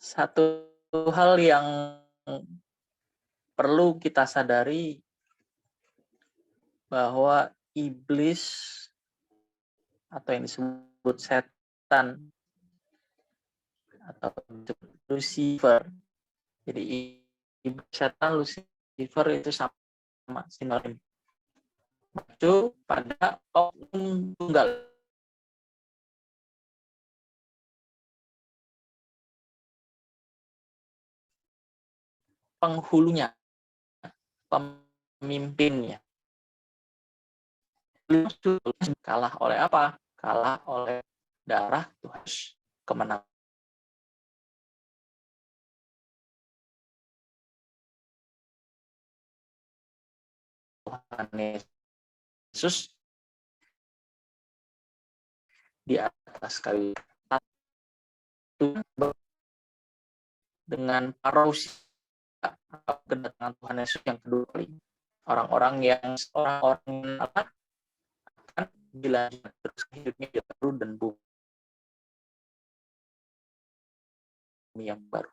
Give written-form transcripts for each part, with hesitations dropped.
Satu hal yang perlu kita sadari bahwa iblis atau yang disebut setan atau Lucifer. Jadi iblis, setan, Lucifer itu sama sinonim. Itu pada oknum tunggal. Penghulunya, pemimpinnya. Kalah oleh apa? Kalah oleh darah Tuhan. Kemenangan. Tuhan Yesus di atas kayu dengan parousia atau kedatangan Tuhan Yesus yang kedua kali. Orang-orang yang akan dilanjutkan terus hidupnya di baru dan bumi yang baru.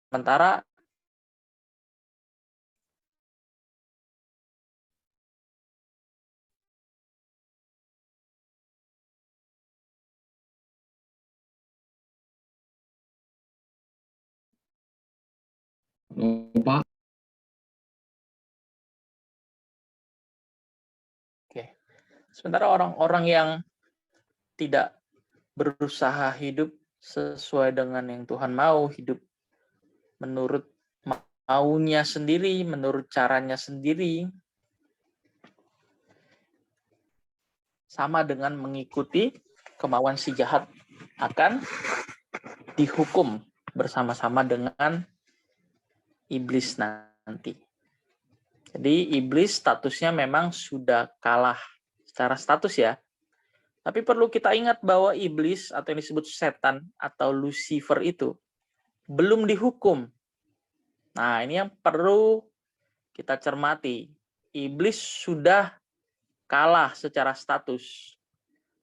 Sementara Pak. sementara orang-orang yang tidak berusaha hidup sesuai dengan yang Tuhan mau, hidup menurut maunya sendiri, menurut caranya sendiri, sama dengan mengikuti kemauan si jahat, akan dihukum bersama-sama dengan iblis nanti. Jadi iblis statusnya memang sudah kalah secara status ya. Tapi perlu kita ingat bahwa iblis atau yang disebut setan atau Lucifer itu belum dihukum. Nah, ini yang perlu kita cermati. Iblis sudah kalah secara status.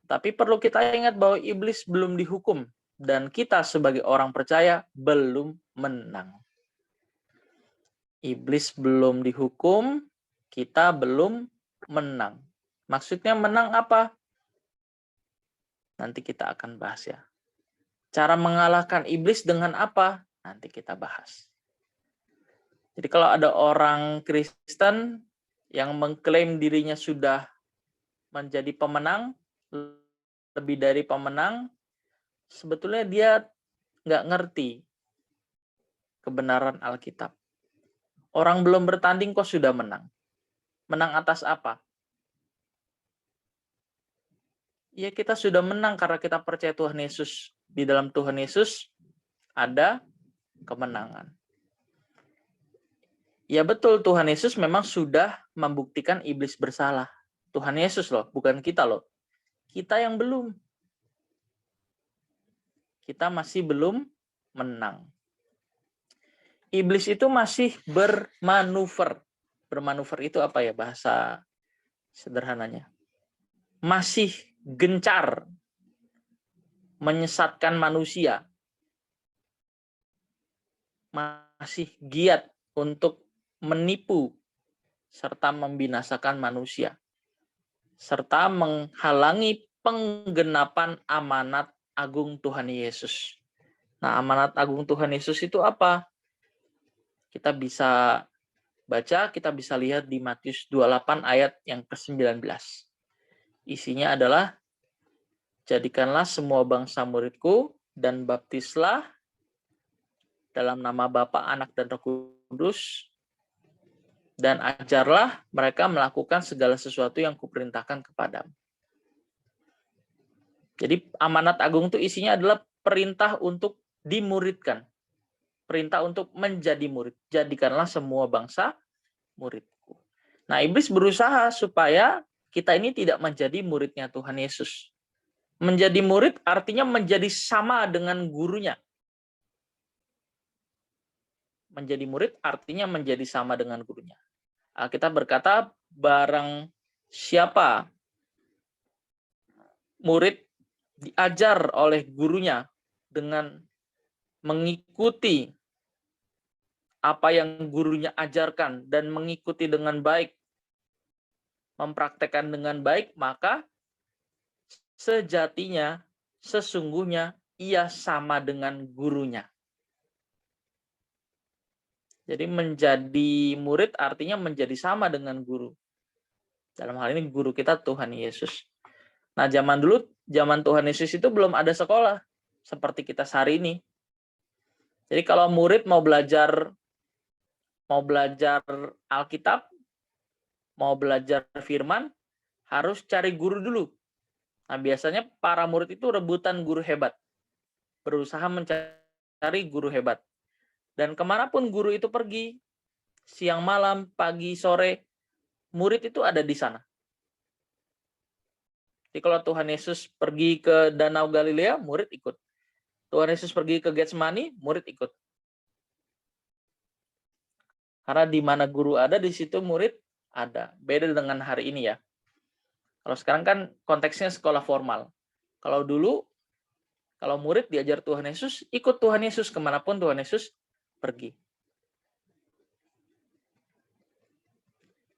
Tapi perlu kita ingat bahwa iblis belum dihukum. Dan kita sebagai orang percaya belum menang. Iblis belum dihukum, kita belum menang. Maksudnya menang apa? Nanti kita akan bahas ya. Cara mengalahkan iblis dengan apa? Nanti kita bahas. Jadi kalau ada orang Kristen yang mengklaim dirinya sudah menjadi pemenang, lebih dari pemenang, sebetulnya dia nggak ngerti kebenaran Alkitab. Orang belum bertanding kok sudah menang. Menang atas apa? Ya kita sudah menang karena kita percaya Tuhan Yesus. Di dalam Tuhan Yesus ada kemenangan. Ya betul, Tuhan Yesus memang sudah membuktikan iblis bersalah. Tuhan Yesus loh, bukan kita loh. Kita yang belum. Kita masih belum menang. Iblis itu masih bermanuver. Bermanuver itu apa ya bahasa sederhananya? Masih gencar menyesatkan manusia. Masih giat untuk menipu serta membinasakan manusia. Serta menghalangi penggenapan amanat agung Tuhan Yesus. Nah, amanat agung Tuhan Yesus itu apa? Kita bisa baca, kita bisa lihat di Matius 28 ayat yang ke-19. Isinya adalah, jadikanlah semua bangsa muridku dan baptislah dalam nama Bapa, Anak, dan Roh Kudus, dan ajarlah mereka melakukan segala sesuatu yang kuperintahkan kepadamu. Jadi amanat agung itu isinya adalah perintah untuk dimuridkan. Perintah untuk menjadi murid. Jadikanlah semua bangsa muridku. Nah, iblis berusaha supaya kita ini tidak menjadi muridnya Tuhan Yesus. Menjadi murid artinya menjadi sama dengan gurunya. Menjadi murid artinya menjadi sama dengan gurunya. Alkitab berkata, barang siapa murid diajar oleh gurunya dengan mengikuti apa yang gurunya ajarkan dan mengikuti dengan baik, mempraktekkan dengan baik, maka sejatinya, sesungguhnya ia sama dengan gurunya. Jadi menjadi murid artinya menjadi sama dengan guru. Dalam hal ini guru kita Tuhan Yesus. Nah, zaman dulu, zaman Tuhan Yesus itu belum ada sekolah seperti kita hari ini. Jadi kalau murid mau belajar Alkitab, mau belajar firman, harus cari guru dulu. Nah, biasanya para murid itu rebutan guru hebat. Berusaha mencari guru hebat. Dan kemanapun guru itu pergi, siang malam, pagi, sore, murid itu ada di sana. Jadi kalau Tuhan Yesus pergi ke Danau Galilea, murid ikut. Tuhan Yesus pergi ke Getsemani, murid ikut. Karena di mana guru ada, di situ murid ada. Beda dengan hari ini ya. Kalau sekarang kan konteksnya sekolah formal. Kalau dulu, kalau murid diajar Tuhan Yesus, ikut Tuhan Yesus kemanapun Tuhan Yesus pergi.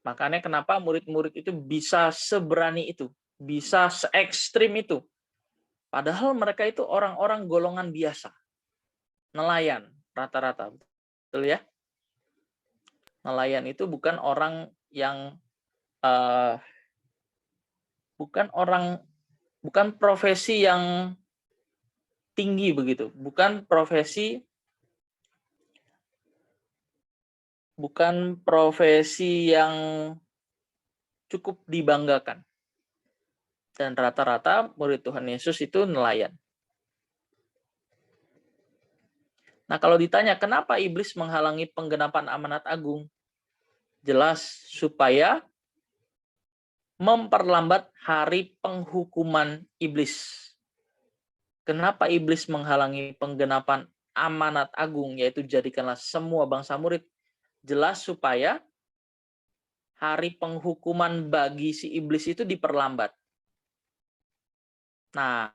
Makanya kenapa murid-murid itu bisa seberani itu, bisa se-ekstrim itu. Padahal mereka itu orang-orang golongan biasa. Nelayan rata-rata. Betul ya? Nelayan itu bukan orang yang bukan profesi yang tinggi begitu, bukan profesi yang cukup dibanggakan. Dan rata-rata murid Tuhan Yesus itu nelayan. Nah, kalau ditanya kenapa iblis menghalangi penggenapan amanat agung? Jelas supaya memperlambat hari penghukuman iblis. Kenapa iblis menghalangi penggenapan amanat agung, yaitu jadikanlah semua bangsa murid? Jelas supaya hari penghukuman bagi si iblis itu diperlambat. Nah,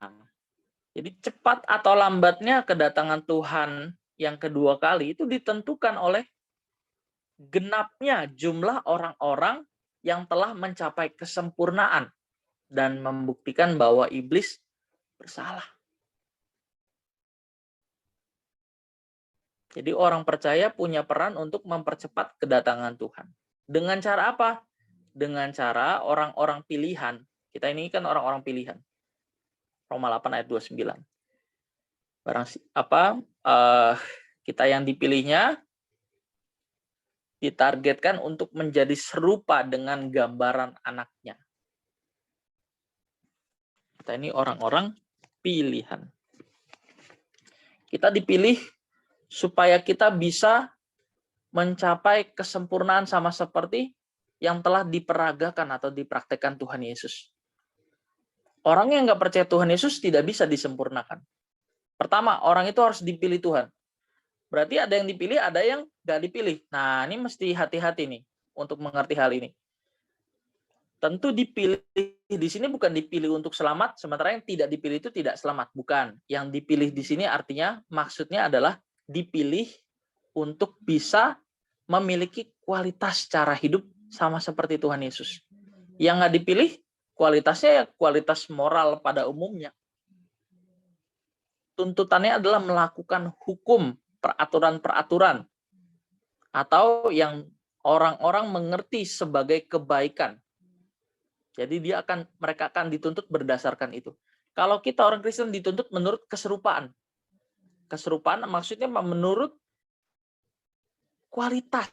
jadi cepat atau lambatnya kedatangan Tuhan yang kedua kali itu ditentukan oleh genapnya jumlah orang-orang yang telah mencapai kesempurnaan dan membuktikan bahwa iblis bersalah. Jadi orang percaya punya peran untuk mempercepat kedatangan Tuhan. Dengan cara apa? Dengan cara orang-orang pilihan. Kita ini kan orang-orang pilihan. Roma 8 ayat 29. Kita yang dipilihnya ditargetkan untuk menjadi serupa dengan gambaran anaknya. Kita ini orang-orang pilihan. Kita dipilih supaya kita bisa mencapai kesempurnaan sama seperti yang telah diperagakan atau dipraktekkan Tuhan Yesus. Orang yang nggak percaya Tuhan Yesus tidak bisa disempurnakan. Pertama, orang itu harus dipilih Tuhan. Berarti ada yang dipilih, ada yang nggak dipilih. Nah, ini mesti hati-hati nih untuk mengerti hal ini. Tentu dipilih di sini bukan dipilih untuk selamat, sementara yang tidak dipilih itu tidak selamat. Bukan. Yang dipilih di sini artinya, maksudnya adalah dipilih untuk bisa memiliki kualitas cara hidup sama seperti Tuhan Yesus. Yang nggak dipilih, kualitasnya ya kualitas moral pada umumnya. Tuntutannya adalah melakukan hukum, peraturan-peraturan, atau yang orang-orang mengerti sebagai kebaikan. Jadi mereka akan dituntut berdasarkan itu. Kalau kita orang Kristen dituntut menurut keserupaan. Keserupaan maksudnya menurut kualitas.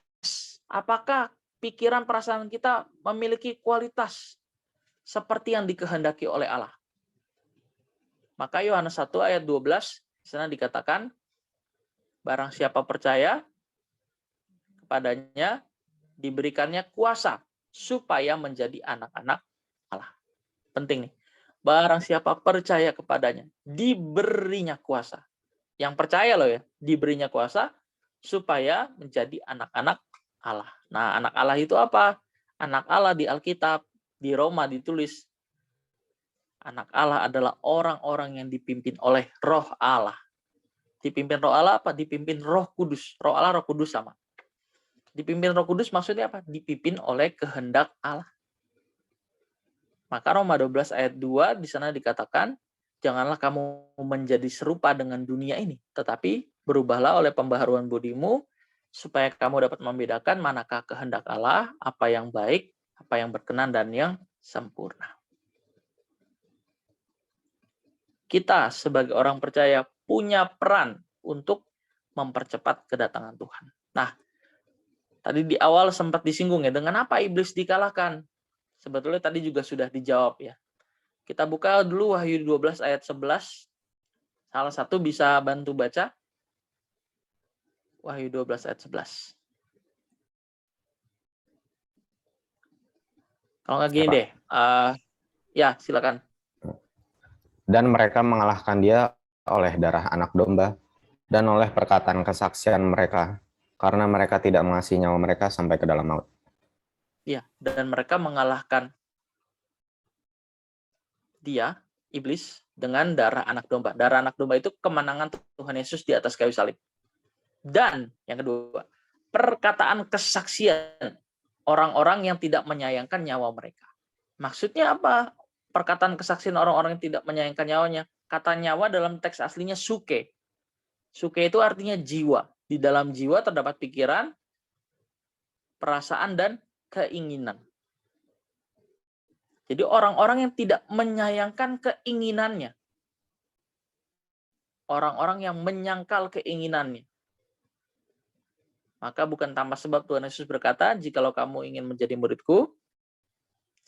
Apakah pikiran perasaan kita memiliki kualitas seperti yang dikehendaki oleh Allah? Maka Yohanes 1 ayat 12 di sana dikatakan, barang siapa percaya kepadanya diberikannya kuasa supaya menjadi anak-anak Allah. Penting nih. Barang siapa percaya kepadanya diberinya kuasa. Yang percaya loh ya, diberinya kuasa supaya menjadi anak-anak Allah. Nah, anak Allah itu apa? Anak Allah di Alkitab, di Roma ditulis Anak Allah adalah orang-orang yang dipimpin oleh Roh Allah. Dipimpin Roh Allah apa? Dipimpin Roh Kudus. Roh Allah, Roh Kudus sama. Dipimpin Roh Kudus maksudnya apa? Dipimpin oleh kehendak Allah. Maka Roma 12 ayat 2 di sana dikatakan, janganlah kamu menjadi serupa dengan dunia ini, tetapi berubahlah oleh pembaharuan budimu, supaya kamu dapat membedakan manakah kehendak Allah, apa yang baik, apa yang berkenan, dan yang sempurna. Kita sebagai orang percaya punya peran untuk mempercepat kedatangan Tuhan. Nah, tadi di awal sempat disinggung ya, dengan apa iblis dikalahkan? Sebetulnya tadi juga sudah dijawab ya. Kita buka dulu Wahyu 12 ayat 11. Salah satu bisa bantu baca. Wahyu 12 ayat 11. Kalau nggak gini deh. Ya, silakan. Dan mereka mengalahkan dia oleh darah anak domba dan oleh perkataan kesaksian mereka, karena mereka tidak mengasihi nyawa mereka sampai ke dalam maut. Ya, dan mereka mengalahkan dia, iblis, dengan darah anak domba. Darah anak domba itu kemenangan Tuhan Yesus di atas kayu salib. Dan yang kedua, perkataan kesaksian orang-orang yang tidak menyayangkan nyawa mereka. Maksudnya apa? Perkataan kesaksian orang-orang yang tidak menyayangkan nyawanya. Kata nyawa dalam teks aslinya suke. Suke itu artinya jiwa. Di dalam jiwa terdapat pikiran, perasaan, dan keinginan. Jadi orang-orang yang tidak menyayangkan keinginannya. Orang-orang yang menyangkal keinginannya. Maka bukan tanpa sebab Tuhan Yesus berkata, jikalau kamu ingin menjadi muridku,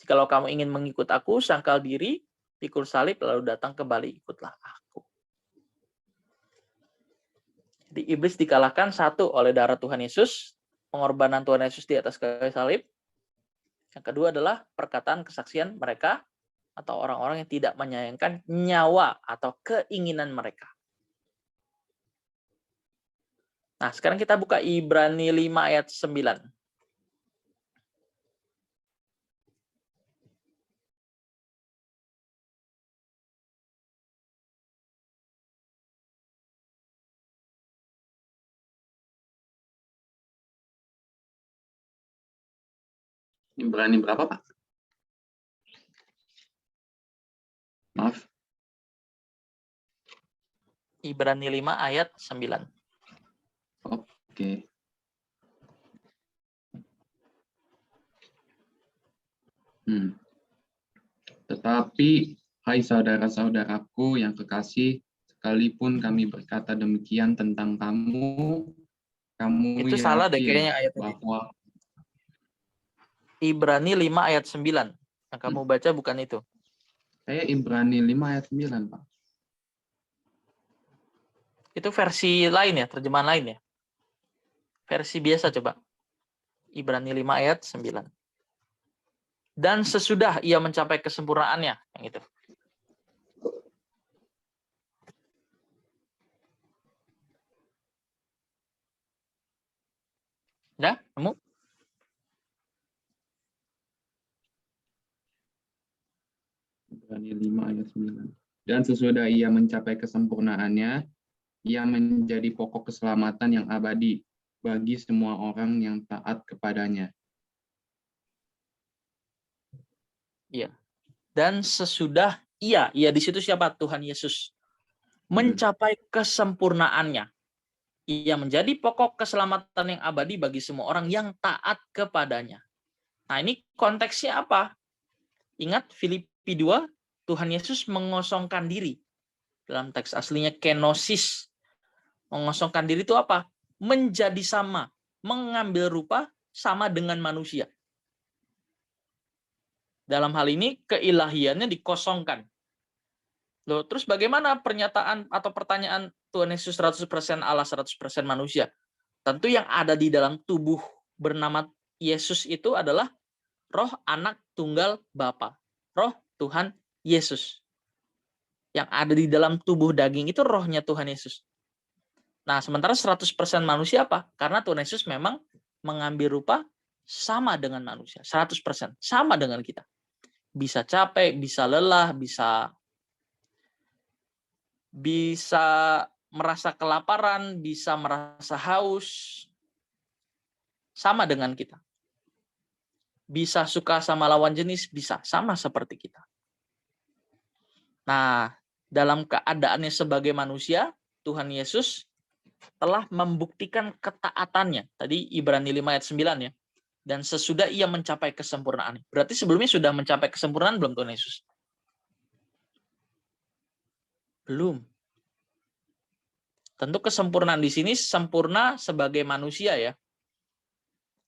jikalau kamu ingin mengikut aku, sangkal diri, pikul salib, lalu datang kembali, ikutlah aku. Jadi iblis dikalahkan satu oleh darah Tuhan Yesus, pengorbanan Tuhan Yesus di atas kayu salib. Yang kedua adalah perkataan kesaksian mereka atau orang-orang yang tidak menyayangkan nyawa atau keinginan mereka. Nah, sekarang kita buka Ibrani 5 ayat 9. Ibrani berapa, Pak? Maaf. Ibrani 5 ayat 9. Oke. Tetapi, hai saudara-saudaraku yang kekasih, sekalipun kami berkata demikian tentang kamu Itu salah deh yakin kayaknya ayatnya. bahwa Ibrani 5 ayat 9. Yang kamu baca bukan itu. Saya Ibrani 5 ayat 9, Pak. Itu versi lain ya, terjemahan lain ya. Versi biasa coba. Ibrani 5 ayat 9. Dan sesudah ia mencapai kesempurnaannya, yang itu. Ya, kamu? Ibrani 5 ayat 9. Dan sesudah ia mencapai kesempurnaannya, ia menjadi pokok keselamatan yang abadi bagi semua orang yang taat kepadanya. Iya. Dan sesudah ia di situ siapa? Tuhan Yesus. Mencapai kesempurnaannya. Ia menjadi pokok keselamatan yang abadi bagi semua orang yang taat kepadanya. Nah, ini konteksnya apa? Ingat Filipi 2, Tuhan Yesus mengosongkan diri. Dalam teks aslinya kenosis. Mengosongkan diri itu apa? Menjadi sama, mengambil rupa sama dengan manusia. Dalam hal ini keilahiannya dikosongkan. Loh, terus bagaimana pernyataan atau pertanyaan Tuhan Yesus 100% Allah, 100% manusia? Tentu yang ada di dalam tubuh bernama Yesus itu adalah Roh Anak Tunggal Bapa. Roh Tuhan Yesus. Yang ada di dalam tubuh daging itu rohnya Tuhan Yesus. Nah, sementara 100% manusia apa? Karena Tuhan Yesus memang mengambil rupa sama dengan manusia. 100%. Sama dengan kita. bisa capek, bisa lelah, bisa merasa kelaparan, bisa merasa haus, sama dengan kita. Bisa suka sama lawan jenis, bisa sama seperti kita. Nah, dalam keadaannya sebagai manusia, Tuhan Yesus telah membuktikan ketaatannya. Tadi Ibrani 5 ayat 9 ya. Dan sesudah ia mencapai kesempurnaan. Berarti sebelumnya sudah mencapai kesempurnaan belum Tuhan Yesus? Belum. Tentu kesempurnaan di sini sempurna sebagai manusia ya.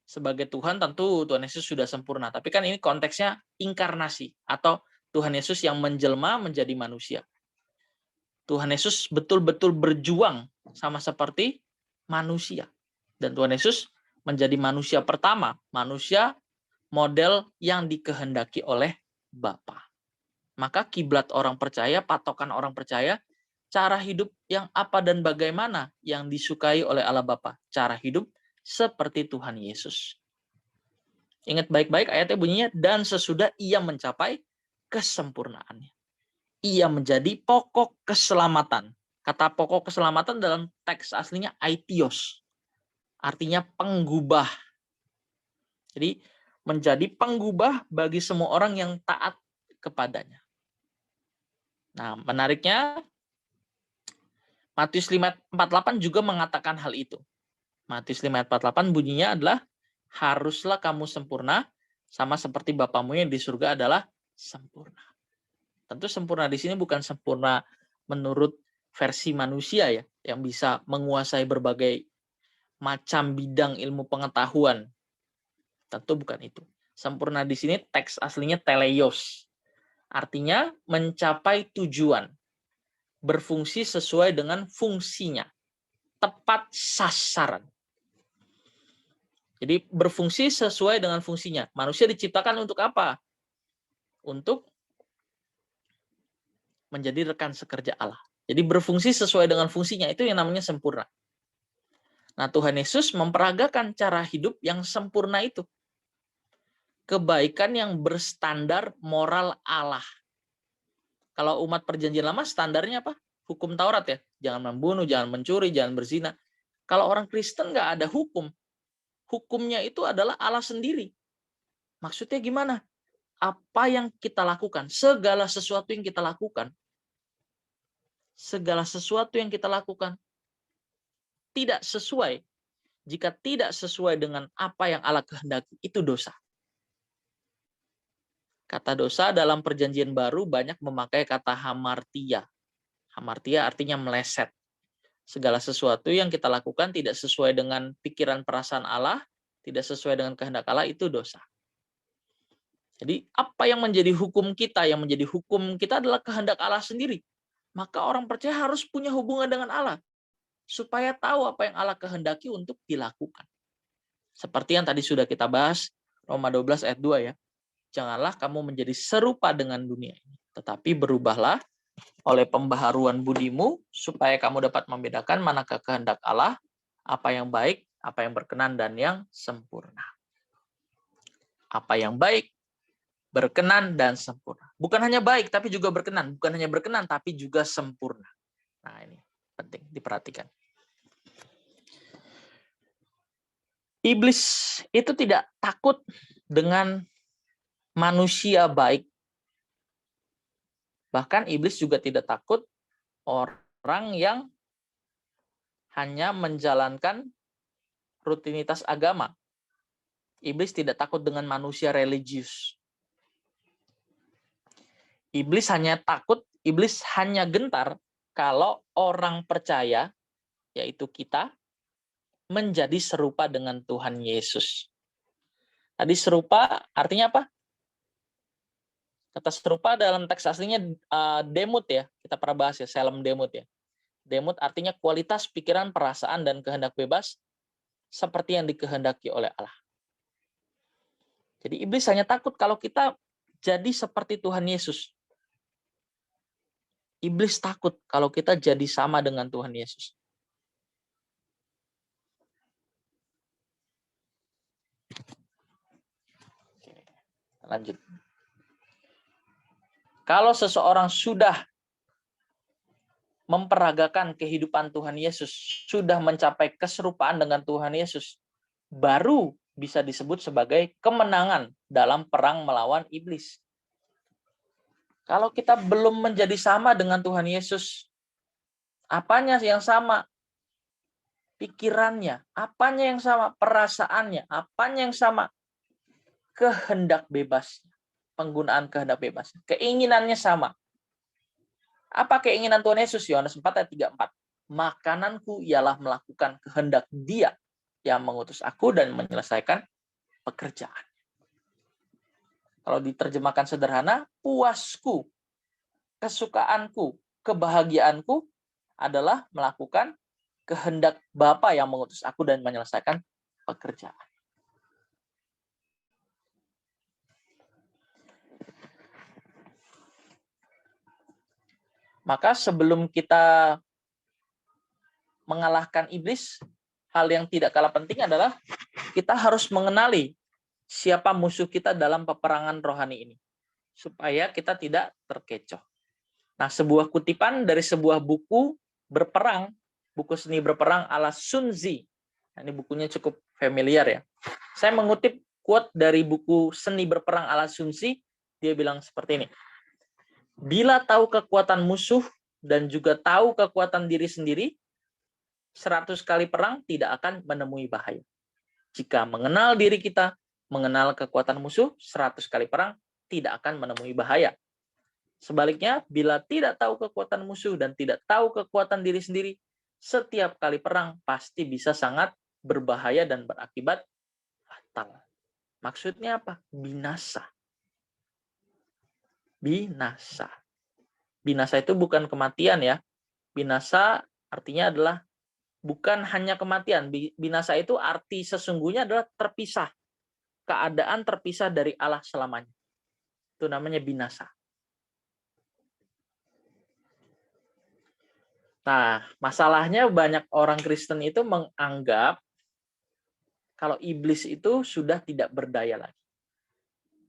Sebagai Tuhan tentu Tuhan Yesus sudah sempurna. Tapi kan ini konteksnya inkarnasi. Atau Tuhan Yesus yang menjelma menjadi manusia. Tuhan Yesus betul-betul berjuang sama seperti manusia. Dan Tuhan Yesus menjadi manusia pertama. Manusia model yang dikehendaki oleh Bapa. Maka kiblat orang percaya, patokan orang percaya, cara hidup yang apa dan bagaimana yang disukai oleh Allah Bapa. Cara hidup seperti Tuhan Yesus. Ingat baik-baik ayatnya bunyinya, dan sesudah ia mencapai kesempurnaannya. Ia menjadi pokok keselamatan. Kata pokok keselamatan dalam teks aslinya aitios. Artinya penggubah. Jadi menjadi penggubah bagi semua orang yang taat kepadanya. Nah, menariknya Matius 5:48 juga mengatakan hal itu. Matius 5:48 bunyinya adalah haruslah kamu sempurna sama seperti Bapamu yang di surga adalah sempurna. Tentu sempurna di sini bukan sempurna menurut versi manusia ya, yang bisa menguasai berbagai macam bidang ilmu pengetahuan. Tentu bukan itu. Sempurna di sini teks aslinya teleios. Artinya mencapai tujuan. Berfungsi sesuai dengan fungsinya. Tepat sasaran. Jadi berfungsi sesuai dengan fungsinya. Manusia diciptakan untuk apa? Untuk menjadi rekan sekerja Allah. Jadi berfungsi sesuai dengan fungsinya, itu yang namanya sempurna. Nah, Tuhan Yesus memperagakan cara hidup yang sempurna itu. Kebaikan yang berstandar moral Allah. Kalau umat perjanjian lama standarnya apa? Hukum Taurat ya. Jangan membunuh, jangan mencuri, jangan berzina. Kalau orang Kristen nggak ada hukum. Hukumnya itu adalah Allah sendiri. Maksudnya gimana? Apa yang kita lakukan, segala sesuatu yang kita lakukan, tidak sesuai. Jika tidak sesuai dengan apa yang Allah kehendaki, itu dosa. Kata dosa dalam perjanjian baru banyak memakai kata hamartia. Hamartia artinya meleset. Segala sesuatu yang kita lakukan tidak sesuai dengan pikiran perasaan Allah, tidak sesuai dengan kehendak Allah, itu dosa. Jadi apa yang menjadi hukum kita? Yang menjadi hukum kita adalah kehendak Allah sendiri. Maka orang percaya harus punya hubungan dengan Allah. Supaya tahu apa yang Allah kehendaki untuk dilakukan. Seperti yang tadi sudah kita bahas, Roma 12 ayat 2 ya. Janganlah kamu menjadi serupa dengan dunia ini. Tetapi berubahlah oleh pembaharuan budimu, supaya kamu dapat membedakan manakah kehendak Allah, apa yang baik, apa yang berkenan, dan yang sempurna. Apa yang baik, berkenan, dan sempurna. Bukan hanya baik, tapi juga berkenan. Bukan hanya berkenan, tapi juga sempurna. Nah, ini penting diperhatikan. Iblis itu tidak takut dengan manusia baik. Bahkan iblis juga tidak takut orang yang hanya menjalankan rutinitas agama. Iblis tidak takut dengan manusia religius. Iblis hanya gentar kalau orang percaya, yaitu kita, menjadi serupa dengan Tuhan Yesus. Tadi serupa artinya apa? Kata serupa dalam teks aslinya demut ya. Kita pernah bahas ya, selem demut ya. Demut artinya kualitas pikiran, perasaan, dan kehendak bebas seperti yang dikehendaki oleh Allah. Jadi iblis hanya takut kalau kita jadi seperti Tuhan Yesus. Iblis takut kalau kita jadi sama dengan Tuhan Yesus. Oke, lanjut. Kalau seseorang sudah memperagakan kehidupan Tuhan Yesus, sudah mencapai keserupaan dengan Tuhan Yesus, baru bisa disebut sebagai kemenangan dalam perang melawan iblis. Kalau kita belum menjadi sama dengan Tuhan Yesus, apanya yang sama? Pikirannya, apanya yang sama? Perasaannya, apanya yang sama? Kehendak bebas, penggunaan kehendak bebas, keinginannya sama. Apa keinginan Tuhan Yesus? Yohanes 4 ayat 34. Makananku ialah melakukan kehendak Dia yang mengutus aku dan menyelesaikan pekerjaan. Kalau diterjemahkan sederhana, puasku, kesukaanku, kebahagiaanku adalah melakukan kehendak Bapa yang mengutus aku dan menyelesaikan pekerjaan. Maka sebelum kita mengalahkan iblis, hal yang tidak kalah penting adalah kita harus mengenali siapa musuh kita dalam peperangan rohani ini, supaya kita tidak terkecoh. Nah, sebuah kutipan dari sebuah buku berperang, buku seni berperang ala Sun Tzu. Nah, ini bukunya cukup familiar ya. Saya mengutip quote dari buku seni berperang ala Sun Tzu, dia bilang seperti ini. Bila tahu kekuatan musuh dan juga tahu kekuatan diri sendiri, 100 kali perang tidak akan menemui bahaya. Jika mengenal diri kita, mengenal kekuatan musuh, 100 kali perang tidak akan menemui bahaya. Sebaliknya, bila tidak tahu kekuatan musuh dan tidak tahu kekuatan diri sendiri, setiap kali perang pasti bisa sangat berbahaya dan berakibat fatal. Maksudnya apa? Binasa. Binasa. Binasa itu bukan kematian ya. Binasa artinya adalah bukan hanya kematian. Binasa itu arti sesungguhnya adalah terpisah. Keadaan terpisah dari Allah selamanya. Itu namanya binasa. Nah, masalahnya banyak orang Kristen itu menganggap kalau iblis itu sudah tidak berdaya lagi.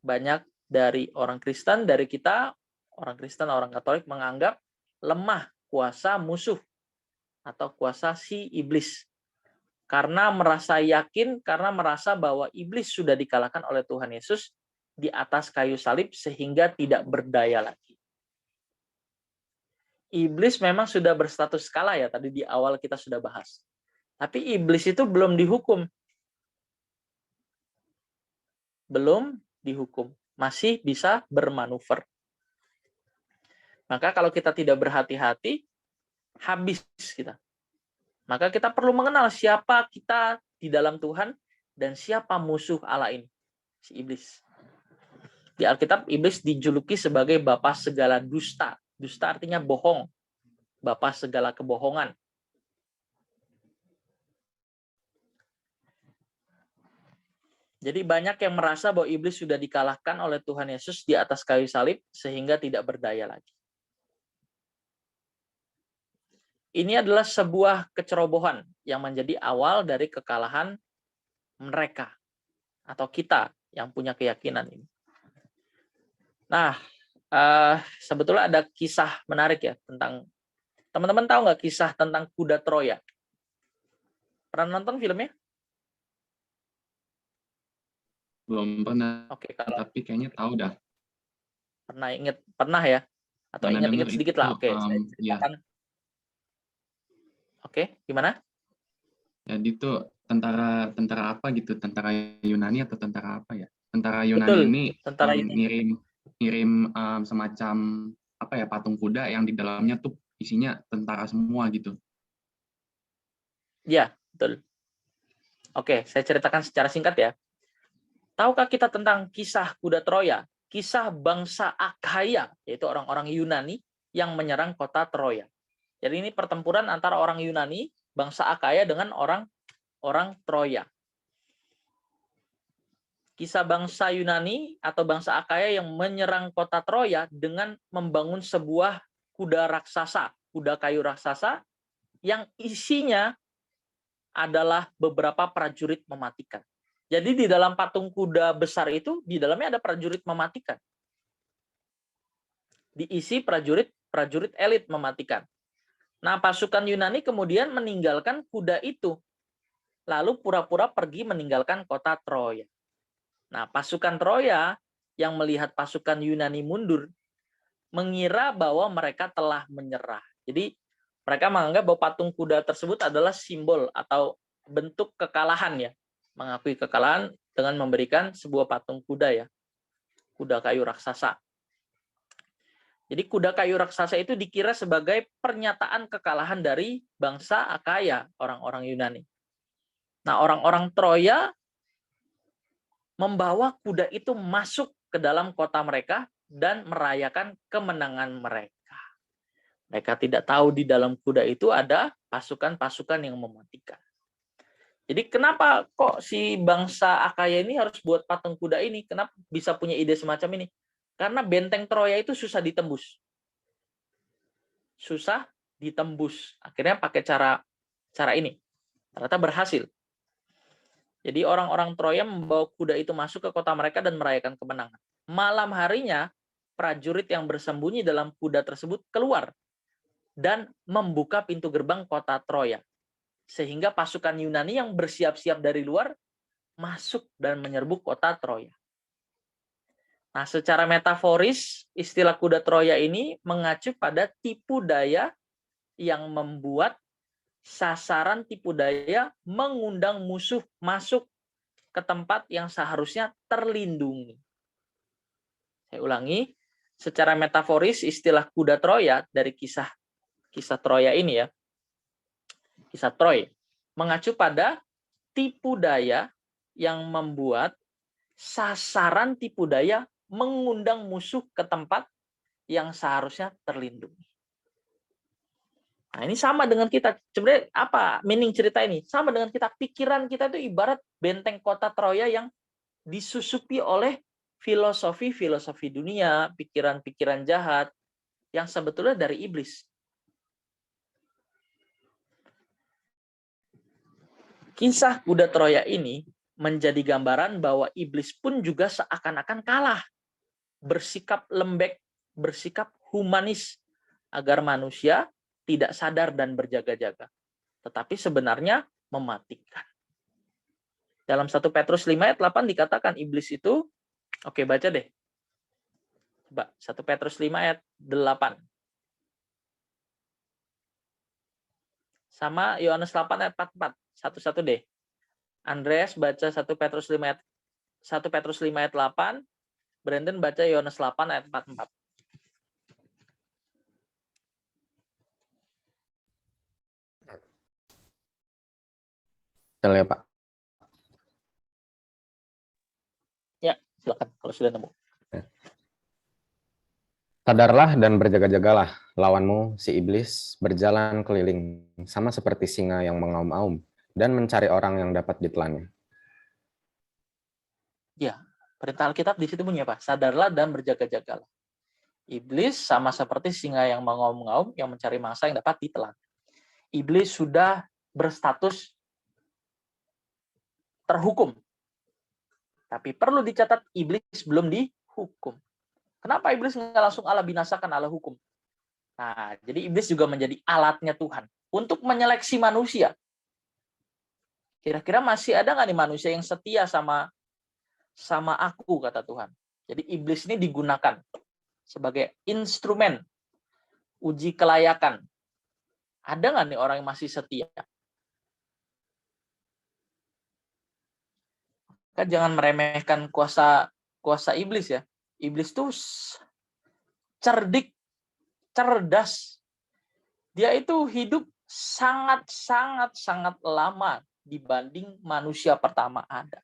Banyak dari orang Kristen, dari kita, orang Kristen, orang Katolik menganggap lemah kuasa musuh atau kuasa si iblis. Karena merasa yakin, karena merasa bahwa iblis sudah dikalahkan oleh Tuhan Yesus di atas kayu salib sehingga tidak berdaya lagi. Iblis memang sudah berstatus kalah ya, tadi di awal kita sudah bahas. Tapi iblis itu belum dihukum. Belum dihukum. Masih bisa bermanuver. Maka kalau kita tidak berhati-hati, habis kita. Maka kita perlu mengenal siapa kita di dalam Tuhan dan siapa musuh Allah ini, si iblis. Di Alkitab, iblis dijuluki sebagai bapa segala dusta. Dusta artinya bohong. Bapa segala kebohongan. Jadi banyak yang merasa bahwa iblis sudah dikalahkan oleh Tuhan Yesus di atas kayu salib sehingga tidak berdaya lagi. Ini adalah sebuah kecerobohan yang menjadi awal dari kekalahan mereka atau kita yang punya keyakinan ini. Nah, sebetulnya ada kisah menarik ya tentang, teman-teman tahu nggak kisah tentang kuda Troya? Pernah nonton filmnya? Belum pernah, Oke, kalau tapi kayaknya tahu dah. pernah ya? Atau Pernah ingat-ingat dengar sedikit itu, lah. Oke, saya ya. ceritakan. Oke, gimana? Jadi itu tentara apa gitu? Tentara Yunani atau tentara apa ya? Tentara Yunani Betul, ini tentara Yunani. ngirim semacam apa ya, patung kuda yang di dalamnya tuh isinya tentara semua gitu. Ya, betul. Oke, saya ceritakan secara singkat ya. Tahukah kita tentang kisah kuda Troya? Kisah bangsa Akhaya, yaitu orang-orang Yunani yang menyerang kota Troya. Jadi ini pertempuran antara orang Yunani, bangsa Akhaya dengan orang Troya. Kisah bangsa Yunani atau bangsa Akhaya yang menyerang kota Troya dengan membangun sebuah kuda raksasa, kuda kayu raksasa yang isinya adalah beberapa prajurit mematikan. Jadi di dalam patung kuda besar itu, di dalamnya ada prajurit mematikan. diisi prajurit elit mematikan. Nah, pasukan Yunani kemudian meninggalkan kuda itu, lalu pura-pura pergi meninggalkan kota Troya. Nah, pasukan Troya yang melihat pasukan Yunani mundur mengira bahwa mereka telah menyerah. Jadi mereka menganggap bahwa patung kuda tersebut adalah simbol atau bentuk kekalahan ya. Mengakui kekalahan dengan memberikan sebuah patung kuda ya. Kuda kayu raksasa. Jadi kuda kayu raksasa itu dikira sebagai pernyataan kekalahan dari bangsa Akaya, orang-orang Yunani. Nah, orang-orang Troya membawa kuda itu masuk ke dalam kota mereka dan merayakan kemenangan mereka. Mereka tidak tahu di dalam kuda itu ada pasukan-pasukan yang mematikan. Jadi kenapa kok si bangsa Akaya ini harus buat patung kuda ini? Kenapa bisa punya ide semacam ini? Karena benteng Troya itu susah ditembus. Susah ditembus. Akhirnya pakai cara ini. Ternyata berhasil. Jadi orang-orang Troya membawa kuda itu masuk ke kota mereka dan merayakan kemenangan. Malam harinya, prajurit yang bersembunyi dalam kuda tersebut keluar dan membuka pintu gerbang kota Troya. Sehingga pasukan Yunani yang bersiap-siap dari luar masuk dan menyerbu kota Troya. Nah, secara metaforis, istilah kuda Troya ini mengacu pada tipu daya yang membuat sasaran tipu daya mengundang musuh masuk ke tempat yang seharusnya terlindungi. Saya ulangi, secara metaforis istilah kuda Troya dari kisah Troya ini ya, kisah Troy, mengacu pada tipu daya yang membuat sasaran tipu daya mengundang musuh ke tempat yang seharusnya terlindungi. Nah, ini sama dengan kita. Sebenarnya apa meaning cerita ini? Sama dengan kita. Pikiran kita itu ibarat benteng kota Troya yang disusupi oleh filosofi dunia, pikiran-pikiran jahat yang sebetulnya dari iblis. Kisah kuda Troya ini menjadi gambaran bahwa iblis pun juga seakan-akan kalah, bersikap lembek, bersikap humanis, agar manusia tidak sadar dan berjaga-jaga. Tetapi sebenarnya mematikan. Dalam 1 Petrus 5 ayat 8 dikatakan iblis itu, oke baca deh. Coba, 1 Petrus 5 ayat 8. Sama Yohanes 8 ayat 44. Satu-satu deh. Andreas baca 1 Petrus 5 ayat 8. Brandon baca Yohanes 8 ayat 44. Betul ya, Pak? Ya, silakan kalau sudah nemu. Sadarlah dan berjaga-jagalah, lawanmu, si iblis, berjalan keliling, sama seperti singa yang mengaum-aum, dan mencari orang yang dapat ditelannya. Ya, perintah Alkitab di situ bunyi apa? Sadarlah dan berjaga-jagalah. Iblis sama seperti singa yang mengaum-ngaum, yang mencari mangsa yang dapat ditelan. Iblis sudah berstatus terhukum. Tapi perlu dicatat, iblis belum dihukum. Kenapa iblis nggak langsung Allah binasakan, Allah hukum? Nah, jadi iblis juga menjadi alatnya Tuhan untuk menyeleksi manusia. Kira-kira masih ada nggak nih manusia yang setia sama aku, kata Tuhan. Jadi iblis ini digunakan sebagai instrumen uji kelayakan. Ada nggak nih orang yang masih setia? Kan jangan meremehkan kuasa iblis ya. Iblis tuh cerdik, cerdas. Dia itu hidup sangat lama dibanding manusia pertama ada.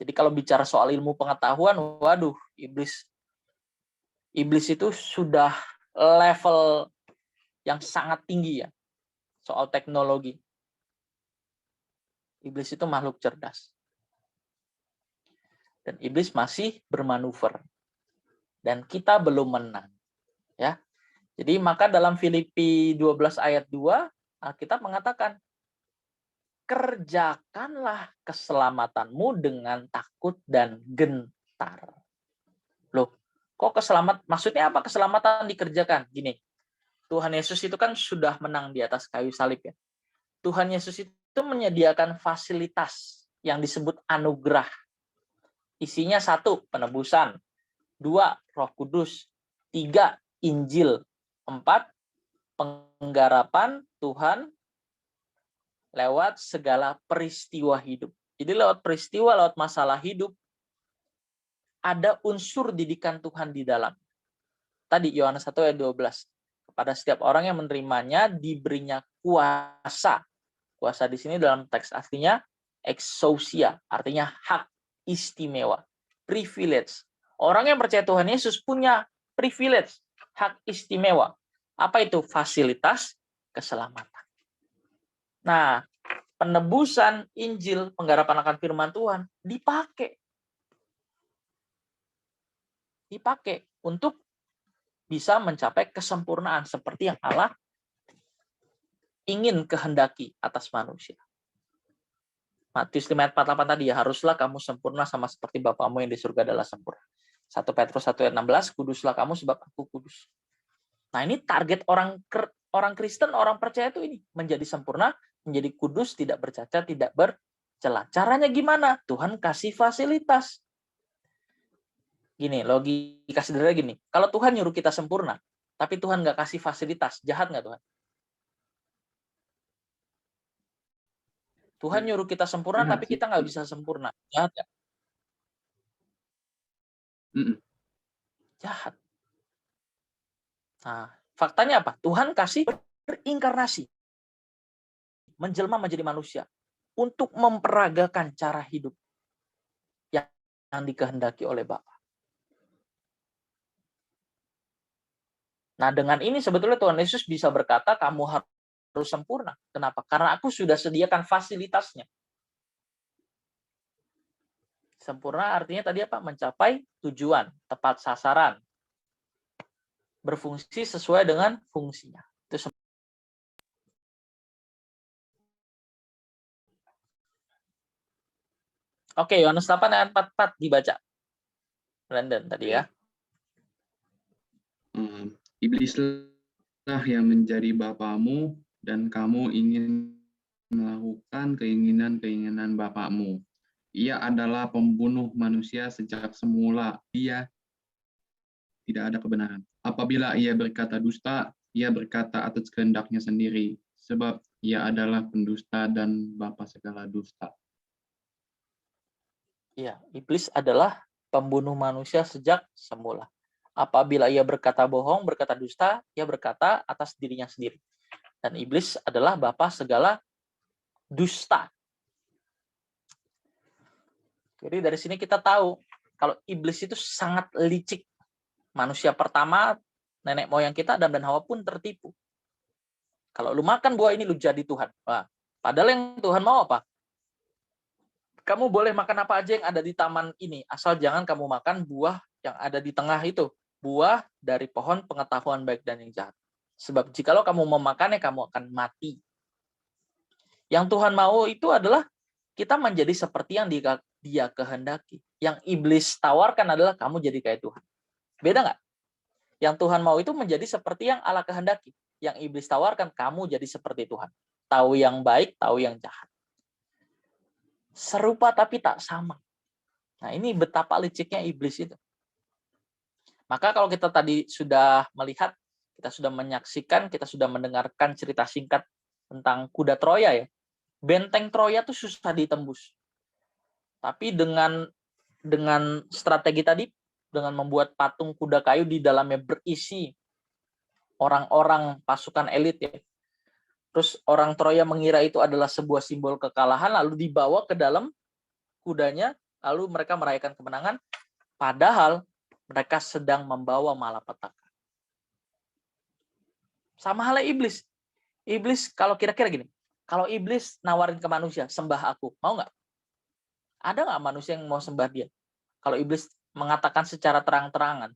Jadi kalau bicara soal ilmu pengetahuan, waduh, iblis itu sudah level yang sangat tinggi ya. Soal teknologi. Iblis itu makhluk cerdas. Dan iblis masih bermanuver. Dan kita belum menang. Ya. Jadi maka dalam Filipi 12 ayat 2, Alkitab mengatakan, kerjakanlah keselamatanmu dengan takut dan gentar. Loh, Kok maksudnya apa keselamatan dikerjakan? Gini, Tuhan Yesus itu kan sudah menang di atas kayu salib ya. Tuhan Yesus itu menyediakan fasilitas yang disebut anugerah. Isinya 1, penebusan. 2, Roh Kudus. 3, Injil. 4, penggarapan Tuhan lewat segala peristiwa hidup. Jadi lewat peristiwa, lewat masalah hidup, ada unsur didikan Tuhan di dalam. Tadi Yohanes 1 ayat 12. Kepada setiap orang yang menerimanya diberinya kuasa. Kuasa di sini dalam teks aslinya exousia, artinya hak istimewa, privilege. Orang yang percaya Tuhan Yesus punya privilege, hak istimewa. Apa itu? Fasilitas keselamatan. Nah, penebusan, Injil, penggarapan akan firman Tuhan dipakai untuk bisa mencapai kesempurnaan seperti yang Allah ingin kehendaki atas manusia. Matius 5 ayat 48 tadi ya, haruslah kamu sempurna sama seperti Bapamu yang di surga adalah sempurna. 1 Petrus 1 ayat 16, kuduslah kamu sebab aku kudus. Nah, ini target orang Kristen, orang percaya itu ini, menjadi sempurna, menjadi kudus, tidak bercacat, tidak bercela. Caranya gimana? Tuhan kasih fasilitas. Gini, logika sederhana gini. Kalau Tuhan nyuruh kita sempurna, tapi Tuhan nggak kasih fasilitas, jahat nggak Tuhan? Tuhan nyuruh kita sempurna, tapi kita nggak bisa sempurna. Jahat nggak? Jahat. Nah, faktanya apa? Tuhan kasih berinkarnasi. Menjelma menjadi manusia. Untuk memperagakan cara hidup yang dikehendaki oleh Bapa. Nah, dengan ini sebetulnya Tuhan Yesus bisa berkata, kamu harus sempurna. Kenapa? Karena aku sudah sediakan fasilitasnya. Sempurna artinya tadi apa? Mencapai tujuan, tepat sasaran. Berfungsi sesuai dengan fungsinya. Itu Oke, Yohanes 8 ayat 44 dibaca. Brandon tadi ya. Iblislah yang menjadi bapamu dan kamu ingin melakukan keinginan-keinginan bapamu. Ia adalah pembunuh manusia sejak semula. Ia tidak ada kebenaran. Apabila ia berkata dusta, ia berkata atas kehendaknya sendiri, sebab ia adalah pendusta dan bapa segala dusta. Iya, iblis adalah pembunuh manusia sejak semula. Apabila ia berkata bohong, berkata dusta, ia berkata atas dirinya sendiri. Dan iblis adalah bapa segala dusta. Jadi dari sini kita tahu kalau iblis itu sangat licik. Manusia pertama, nenek moyang kita, Adam dan Hawa pun tertipu. Kalau lu makan buah ini, lu jadi Tuhan. Wah, padahal yang Tuhan mau apa? Kamu boleh makan apa aja yang ada di taman ini, asal jangan kamu makan buah yang ada di tengah itu. Buah dari pohon pengetahuan baik dan yang jahat. Sebab jikalau kamu memakannya, kamu akan mati. Yang Tuhan mau itu adalah kita menjadi seperti yang dia kehendaki. Yang iblis tawarkan adalah kamu jadi kayak Tuhan. Beda nggak? Yang Tuhan mau itu menjadi seperti yang Allah kehendaki. Yang iblis tawarkan, kamu jadi seperti Tuhan. Tahu yang baik, tahu yang jahat. Serupa tapi tak sama. Nah, ini betapa liciknya iblis itu. Maka kalau kita tadi sudah melihat, kita sudah menyaksikan, kita sudah mendengarkan cerita singkat tentang kuda Troya ya. Benteng Troya itu susah ditembus. Tapi dengan strategi tadi, dengan membuat patung kuda kayu di dalamnya berisi orang-orang pasukan elit ya. Terus orang Troya mengira itu adalah sebuah simbol kekalahan, lalu dibawa ke dalam kudanya, lalu mereka merayakan kemenangan, padahal mereka sedang membawa malapetaka. Sama halnya iblis. Iblis kalau kira-kira gini, kalau iblis nawarin ke manusia, sembah aku, mau nggak? Ada nggak manusia yang mau sembah dia? Kalau iblis mengatakan secara terang-terangan,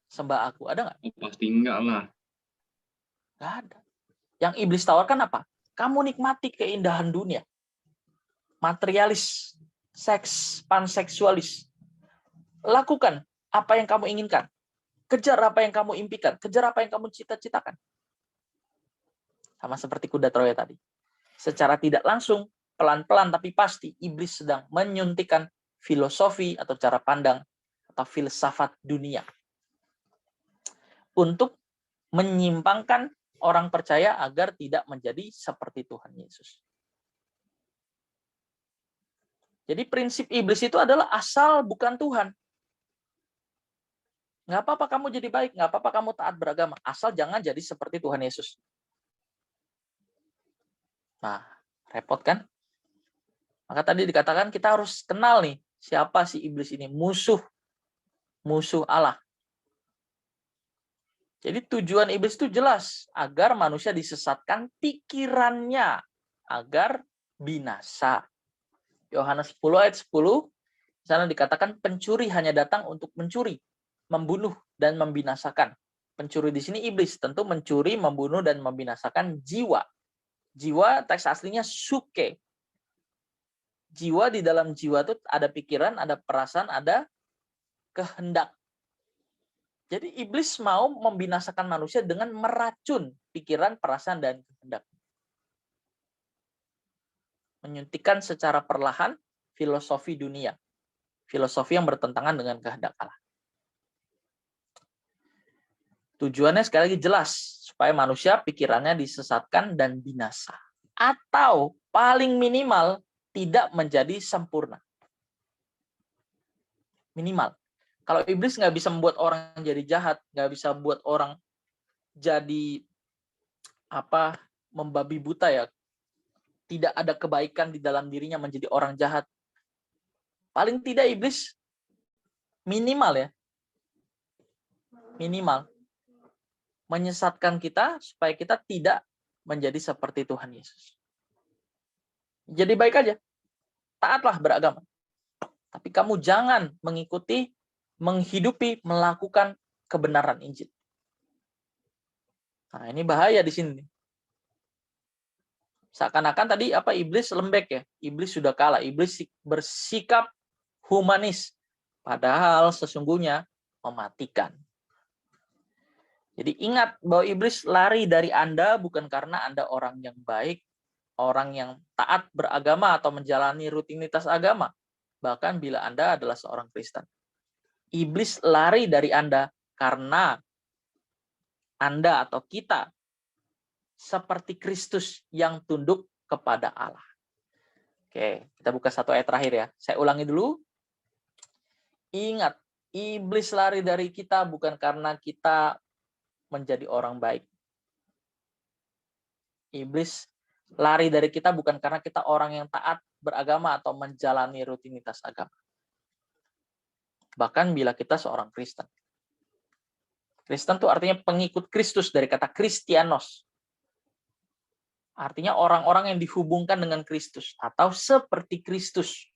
sembah aku, ada nggak? Pasti enggak lah. Nggak ada. Yang iblis tawarkan apa? Kamu nikmati keindahan dunia. Materialis, seks, panseksualis. Lakukan apa yang kamu inginkan. Kejar apa yang kamu impikan, kejar apa yang kamu cita-citakan. Sama seperti kuda Troya tadi. Secara tidak langsung, pelan-pelan tapi pasti, iblis sedang menyuntikkan filosofi atau cara pandang atau filsafat dunia untuk menyimpangkan orang percaya agar tidak menjadi seperti Tuhan Yesus. Jadi prinsip iblis itu adalah asal bukan Tuhan. Nggak apa-apa kamu jadi baik, nggak apa-apa kamu taat beragama, asal jangan jadi seperti Tuhan Yesus. Nah, repot kan? Maka tadi dikatakan kita harus kenal nih, siapa si iblis ini, musuh Allah. Jadi tujuan iblis itu jelas, agar manusia disesatkan pikirannya, agar binasa. Yohanes 10 ayat 10, di sana dikatakan pencuri hanya datang untuk mencuri, membunuh, dan membinasakan. Pencuri di sini iblis, tentu mencuri, membunuh, dan membinasakan jiwa. Jiwa, teks aslinya suke. Jiwa, di dalam jiwa itu ada pikiran, ada perasaan, ada kehendak. Jadi iblis mau membinasakan manusia dengan meracun pikiran, perasaan, dan kehendak. Menyuntikkan secara perlahan filosofi dunia. Filosofi yang bertentangan dengan kehendak Allah. Tujuannya sekali lagi jelas, supaya manusia pikirannya disesatkan dan binasa. Atau paling minimal tidak menjadi sempurna. Minimal. Kalau iblis nggak bisa membuat orang jadi jahat, nggak bisa buat orang jadi membabi buta ya, tidak ada kebaikan di dalam dirinya menjadi orang jahat. Paling tidak iblis minimal ya, minimal menyesatkan kita supaya kita tidak menjadi seperti Tuhan Yesus. Jadi baik aja, taatlah beragama. Tapi kamu jangan mengikuti, menghidupi, melakukan kebenaran Injil. Nah, ini bahaya di sini. Seakan-akan tadi iblis lembek ya. Iblis sudah kalah. Iblis bersikap humanis. Padahal sesungguhnya mematikan. Jadi ingat bahwa iblis lari dari Anda bukan karena Anda orang yang baik, orang yang taat beragama atau menjalani rutinitas agama. Bahkan bila Anda adalah seorang Kristen. Iblis lari dari Anda karena Anda atau kita seperti Kristus yang tunduk kepada Allah. Oke, kita buka satu ayat terakhir ya. Saya ulangi dulu. Ingat, iblis lari dari kita bukan karena kita menjadi orang baik. Iblis lari dari kita bukan karena kita orang yang taat beragama atau menjalani rutinitas agama. Bahkan bila kita seorang Kristen. Kristen itu artinya pengikut Kristus, dari kata Kristianos. Artinya orang-orang yang dihubungkan dengan Kristus atau seperti Kristus.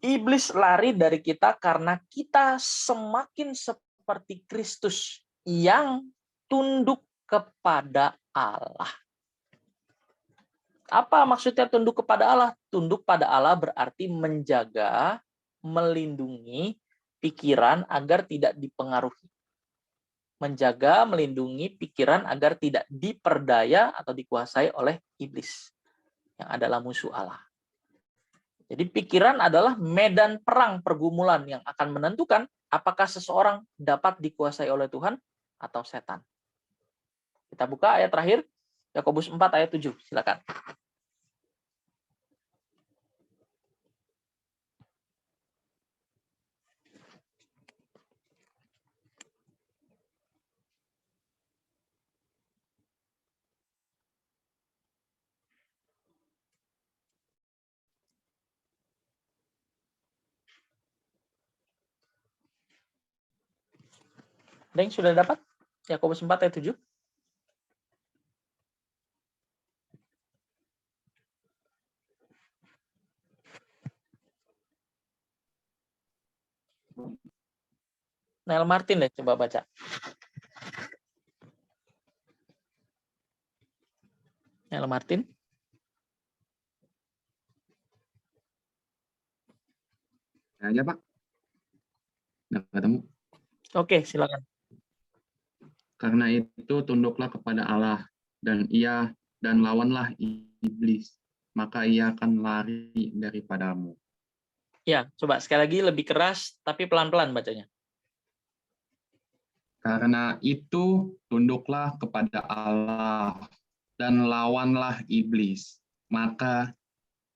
Iblis lari dari kita karena kita semakin seperti Kristus yang tunduk kepada Allah. Apa maksudnya tunduk kepada Allah? Tunduk pada Allah berarti menjaga, melindungi pikiran agar tidak dipengaruhi. Menjaga, melindungi pikiran agar tidak diperdaya atau dikuasai oleh iblis yang adalah musuh Allah. Jadi pikiran adalah medan perang pergumulan yang akan menentukan apakah seseorang dapat dikuasai oleh Tuhan atau setan. Kita buka ayat terakhir, Yakobus 4 ayat 7. Silakan. Ada yang sudah dapat? Yakobus 4 ayat 7. Neil Martin deh, coba baca. Neil Martin. Ya, aja Pak. Udah ketemu? Oke, silakan. Karena itu tunduklah kepada Allah dan lawanlah iblis, maka ia akan lari daripadamu. Ya, coba sekali lagi lebih keras tapi pelan-pelan bacanya. Karena itu tunduklah kepada Allah dan lawanlah iblis, maka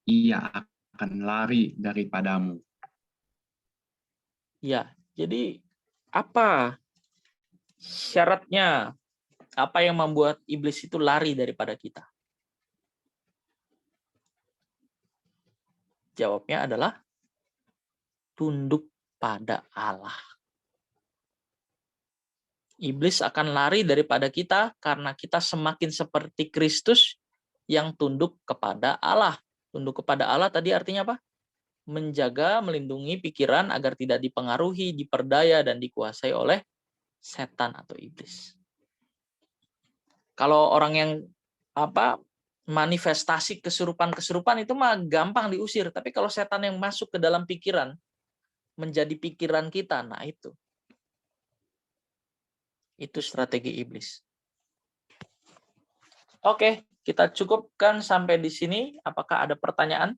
ia akan lari daripadamu. Ya, jadi apa syaratnya? Apa yang membuat iblis itu lari daripada kita? Jawabnya adalah tunduk pada Allah. Iblis akan lari daripada kita karena kita semakin seperti Kristus yang tunduk kepada Allah. Tunduk kepada Allah tadi artinya apa? Menjaga, melindungi pikiran agar tidak dipengaruhi, diperdaya, dan dikuasai oleh setan atau iblis. Kalau orang yang manifestasi kesurupan-kesurupan itu mah gampang diusir. Tapi kalau setan yang masuk ke dalam pikiran, menjadi pikiran kita, nah itu strategi iblis. Oke, kita cukupkan sampai di sini. Apakah ada pertanyaan?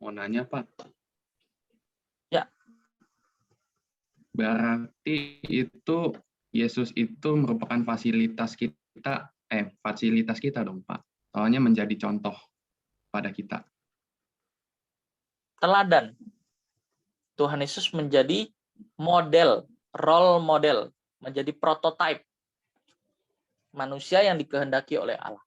Mau nanya, Pak? Ya. Berarti itu Yesus itu merupakan fasilitas kita dong, Pak. Soalnya menjadi contoh pada kita. Teladan. Tuhan Yesus menjadi model, role model, menjadi prototipe manusia yang dikehendaki oleh Allah.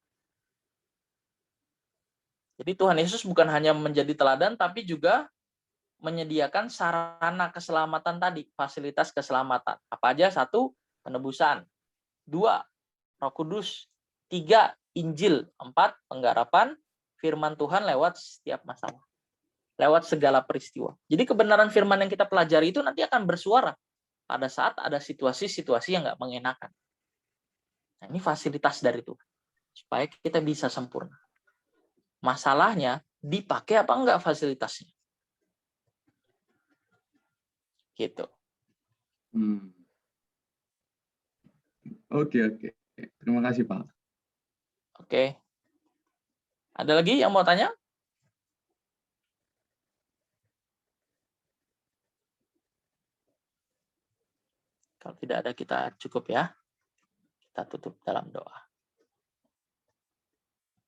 Jadi Tuhan Yesus bukan hanya menjadi teladan, tapi juga menyediakan sarana keselamatan tadi, fasilitas keselamatan. Apa aja? 1, penebusan. 2, Roh Kudus. 3, Injil. 4, penggarapan firman Tuhan lewat setiap masalah. Lewat segala peristiwa. Jadi kebenaran firman yang kita pelajari itu nanti akan bersuara pada saat ada situasi-situasi yang nggak mengenakan. Nah, ini fasilitas dari Tuhan. Supaya kita bisa sempurna. Masalahnya, dipakai apa enggak fasilitasnya? Gitu. Oke. Terima kasih, Pak. Oke. Ada lagi yang mau tanya? Kalau tidak ada, kita cukup ya. Kita tutup dalam doa.